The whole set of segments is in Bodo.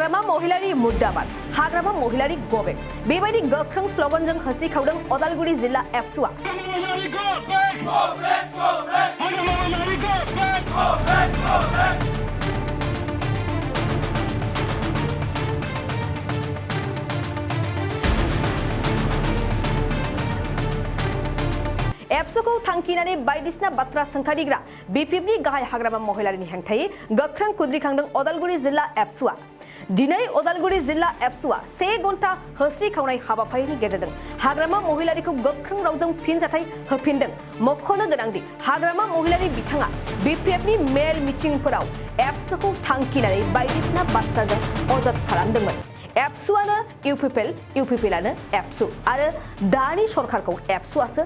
हाग्रामा महिलारि मुद्दाबाद हाग्रामा महिलारि गबेक बेबायदि गोख्रों स्ल'गानजों होस्रिखावदों अदालगुरि जिल्ला एबसुआ। एबसुखौ थांखिनानै बायदिसिना बाथ्रा सोंखारिग्रा बिपिएफनि गाहाय हाग्रामा महिलारिनि हेंथायै गोख्रों खुद्रिखांदों अदालगुरि जिल्ला एबसुआ। दिनै अदालगुरि जिल्ला एबसुआ 1 घन्टा होस्रिखावनाय हाबाफारिनि गेजेरजों हाग्रामा महिलारिखौ गोख्रों रावजों फिनजाथाय होफिनदों। मख'नो गोनांदि हाग्रामा महिलारि बिथाङा बिपिएफनि मेल मिटिंफोराव एबसुखौ थांखिनानै बायदिसिना बाथ्राजों अजद खालामदोंमोन। एबसुआनो इउपिपिएलआनो एबसु आरो दानि सरकारखौ एबसुआसो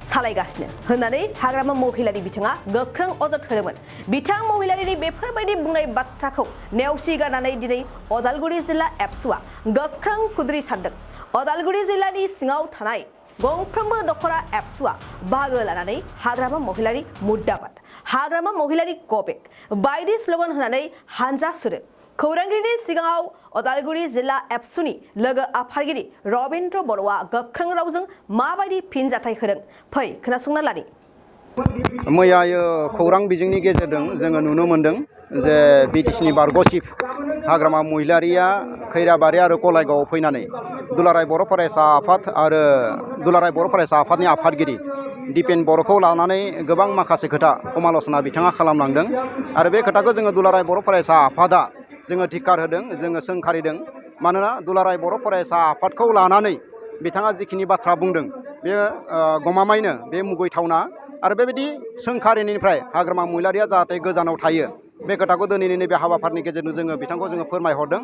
सालायगासिनो होननानै हाग्रामा महिलारि बिथाङा गोख्रों अजद होदोंमोन। बिथां महिलारिनि बेफोरबायदि बुंनाय बाथ्राखौ नेवसिगारनानै दिनै अदालगुरि जिल्ला एबसुआ गोख्रों खुद्रिसारदों। अदालगुरि जिल्लानि सिङाव थानाय गंफ्रोमबो दखरा एबसुआ बाहागो लानानै हाग्रामा महिलारि मुद्दाबाद हाग्रामा महिलारि गबेक बायदि स्ल'गान होनानै हानजा सुरो। खौरांगिरिनि सिगाङाव अदालगुरि जिल्ला एबसुनि लोगो आफादगिरि रबीन्द्र बर'आ गोख्रों रावजों माबायदि फिनजाथाय होदों फै खोनासंना लानि। मैया खौरां बिजोंनि गेजेरजों जोङो नुनो मोन्दों जे बिटिसिनि बारग' चिफ हाग्रामा महिलारिया खैराबारि आरो गलायगावआव फैनानै दुलाराय बर' फरायसा आफाद आरो दुलाराय बर' फरायसा आफादनि आफादगिरि दिपेन बर'खौ लानानै गोबां माखासे खोथा समाल'सना बिथाङा खालामलांदों आरो बे खोथाखौ जोङो दुलाराय बर' फरायसा आफादा जोङो धिक्कार होदों, जोङो सोंखारिदों। मानोना दुलाराय बर' फरायसा आफादखौ लानानै बिथाङा जिखिनि बाथ्रा बुंदों बे गमामायैनो बे मुगैथावना आरो बेबायदि सोंखारिनिफ्राय हाग्रामा महिलारिया जाहाथे गोजानाव थायो बे खोथाखौ दिनैनि नैबे हाबाफारिनि गेजेरजों जोङो बिथांखौ जोङो फोरमायहरदों।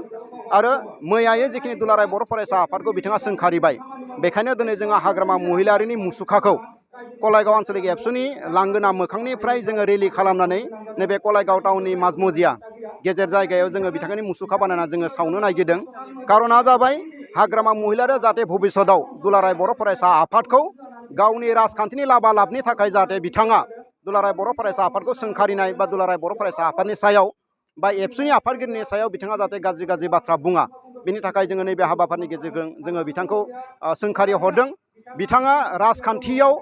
आरो मैयायै जिखिनि दुलाराय बर' फरायसा आफादखौ बिथाङा सोंखारिबाय बेखायनो दिनै जोंहा हाग्रामा महिलारिनि मुसुखाखौ गलायगाव आन्चलिक एबसुनि लांगोना मोखांनिफ्राय जोङो रेलि खालामनानै नैबे गलायगाव टाउननि माजमजिया गेजेर जायगायाव जोङो बिथांनि मुसुखा बानायना जोङो सावनो नागिरदों। कारना जाबाय हाग्रामा महिलारिया जाहाथे भबिष्यतआव दुलाराय बर' फरायसा आफादखौ गावनि राजखान्थिनि लाबा लाबनि थाखाय जाहाथे बिथाङा दुलाराय बर' फरायसा आफादखौ सोंखारिनाय बा दुलाराय बर' फरायसा आफादनि सायाव बा एबसुनि आफादगिरिनि सायाव बिथाङा जाहाथे गाज्रि बाथ्रा बुङा बेनि थाखाय जोङो नैबे हाबाफारिनि गेजेरजों जोङो बिथांखौ सोंखारि हरदों। बिथाङा राजखान्थियाव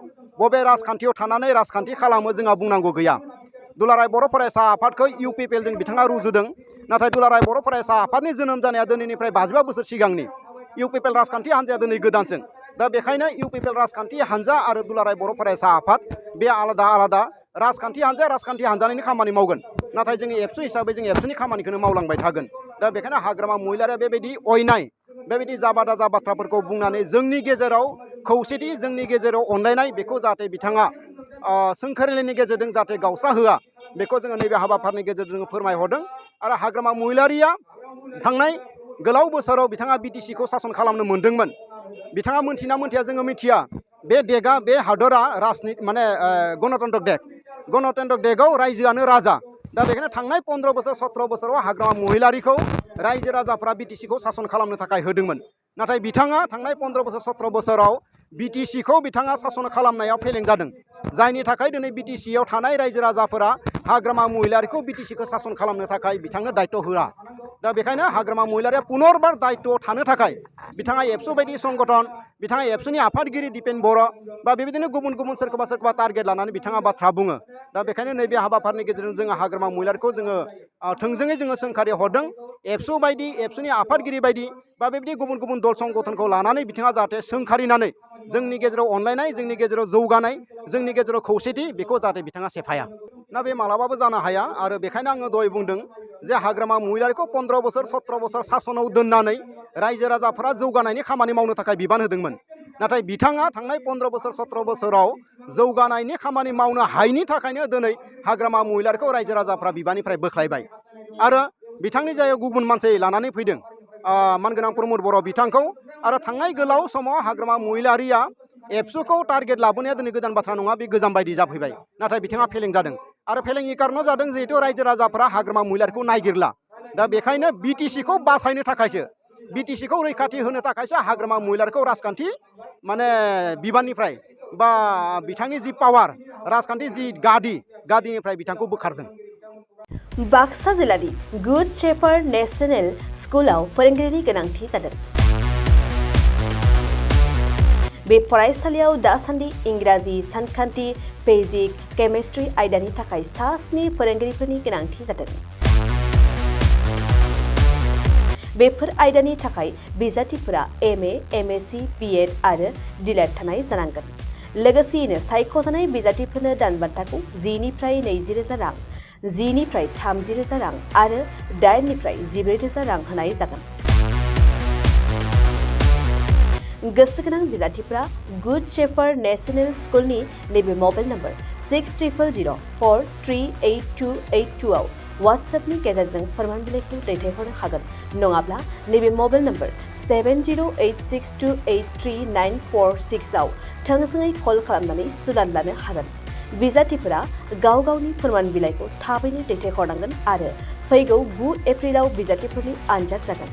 बबे राजखान्थियाव थानानै राजखान्थि खालामो जोंहा बुंनांगौ गैया। दुलाराय बर' फरायसा आफादखौ इउपिपिएलजों बिथाङा रुजुदों, नाथाय दुलाराय बर' फरायसा आफादनि जोनोम जानाया दिनैनिफ्राय 55 बोसोर सिगांनि। इउपिपिएल राजखान्थि हान्जाया दिनै गोदानसो। दा बेखायनो इउपिपिएल राजखान्थि हान्जा आरो दुलाराय बर' फरायसा आफाद बे आलादा राजखान्थि हान्जानिनो खामानि मावगोन, नाथाय जोंनि एबसु हिसाबै जों एबसुनि खामानिखौनो मावलांबाय थागोन। दा बेखायनो हाग्रामा महिलारिया बेबायदि अयनाय बेबायदि जाबा दाजा बाथ्राफोरखौ बुंनानै जोंनि गेजेराव खौसेथि जोंनि गेजेराव अनलायनाय बेखौ जाहाथे बिथाङा सोंखारिलायनि गेजेरजों जाहाथे गावस्रा होआ बेखौ जोङो नैबे हाबाफारिनि गेजेरजों फोरमायहरदों। आरो हाग्रामा महिलारिया थांनाय गोलाव बोसोराव बिथाङा बिटिसिखौ सासन खालामनो मोन्दोंमोन। बिथाङा मोनथिना मोनथिया जोङो मिथिया बे देगा बे हादरा गणतन्त्र देगआव रायजोआनो राजा। दा बेखायनो थांनाय 15 बोसोर 17 बोसोराव हाग्रामा महिलारिखौ रायजो राजाफ्रा बिटिसिखौ सासन खालामनो थाखाय होदोंमोन, नाथाय बिथाङा थांनाय 15 बोसोर 17 बोसोराव बिटिसिखौ बिथाङा सासन खालामनायाव फेलें जादों, जायनि थाखाय दिनै बिटिसियाव थानाय रायजो राजाफोरा हाग्रामा महिलारिखौ बिटिसिखौ सासन खालामनो थाखाय बिथांनो दायित्व होआ। दा बेखायनो हाग्रामा महिलारिया पुनरबार दायित्वआव थानो थाखाय बिथाङा एबसु बायदि संगठन बिथाङा एबसुनि आफादगिरि दिपेन बर' बा बेबायदिनो गुबुन सोरखौबा टारगेट लानानै बिथाङा बाथ्रा बुङो। दा बेखायनो नैबे हाबाफारिनि गेजेरजों जोङो हाग्रामा महिलारिखौ जोङो थोंजोङै जोङो सोंखारि हरदों। एबसु बायदि एबसुनि आफादगिरि बायदि बा बेबायदि गुबुन दल संगठनखौ लानानै बिथाङा जाहाथे सोंखारिनानै जोंनि गेजेराव अनलायनाय जोंनि गेजेराव जौगानाय जोंनि गेजेराव खौसेथि बेखौ जाहाथे बिथाङा सेफाया ना बे मालाबाबो जानो हाया। आरो बेखायनो आङो दहाय बुंदों जे हाग्रामा महिलारिखौ 15 बोसोर 17 बोसोर सासनाव दोननानै रायजो राजाफोरा जौगानायनि खामानि मावनो थाखाय बिबान होदोंमोन, नाथाय बिथाङा थांनाय 15 बोसोर 17 बोसोराव जौगानायनि खामानि मावनो हायैनि थाखायनो दिनै हाग्रामा महिलारिखौ रायजो राजाफ्रा बिबाननिफ्राय बोख्लायबाय आरो बिथांनि जायगायाव गुबुन मानसि लानानै फैदों मानगोनां प्रमद बर' बिथांखौ। आरो थांनाय गोलाव समाव हाग्रामा महिलारिया एबसुखौ टारगेट लाबोनाया दिनै गोदान बाथ्रा नङा, बे गोजाम बायदि जाफैबाय, नाथाय बिथाङा फेलें जादों। आरो फेलेंनि कारनाव जादों जिहेतु रायजो राजाफ्रा हाग्रामा महिलारिखौ नायगिरला। दा बेखायनो बिटिसिखौ बासायनो थाखायसो बिटिसिखौ रैखाथि होनो थाखायसो हाग्रामा महिलारिखौ राजखान्थि बिबाननिफ्राय बा बिथांनि जि पावार राजखान्थि जि गादिनिफ्राय बिथांखौ बोखारदों। बाक्सा जिल्लानि गुड शेफार्ड नेशनेल स्कुलाव फोरोंगिरिनि गोनांथि जादों। बे फरायसालियाव दासान्दि इंराजि, सानखान्थि, फिजिक्स, केमिस्ट्रि आयदानि थाखाय 7 फोरोंगिरिफोरनि गोनांथि जादों। बेफोर आयदानि थाखाय बिजाथिफोरा MA, MSc, BEd आरो DLED थानाय जानांगोन। लोगोसेयैनो सायख'जानाय बिजाथिफोरनो दानबान्थाखौ 10 निफ्राय 20,000 रां, 10 निफ्राय 30,000 रां आरो 8 निफ्राय 14,000 रां होनाय जागोन। गोसोगोनां बिजाथिफोरा गुड शेफार्ड नेशनेल स्कुलनि नैबे मबाइल नम्बर 600004382882 आव WhatsAppनि गेजेरजों फोरमान बिलाइखौ दैथायहरनो हागोन। नङाब्ला नैबे मबाइल नम्बर 7086283946 आव थोंजोङै कल खालामनानै सुलाद लानो हागोन। बिजाथिफोरा गाव गावनि फोरमान बिलाइखौ थाबैनो दैथायहरनांगोन आरो फैगौ 9 एप्रिलाव बिजाथिफोरनि आनजाद जागोन।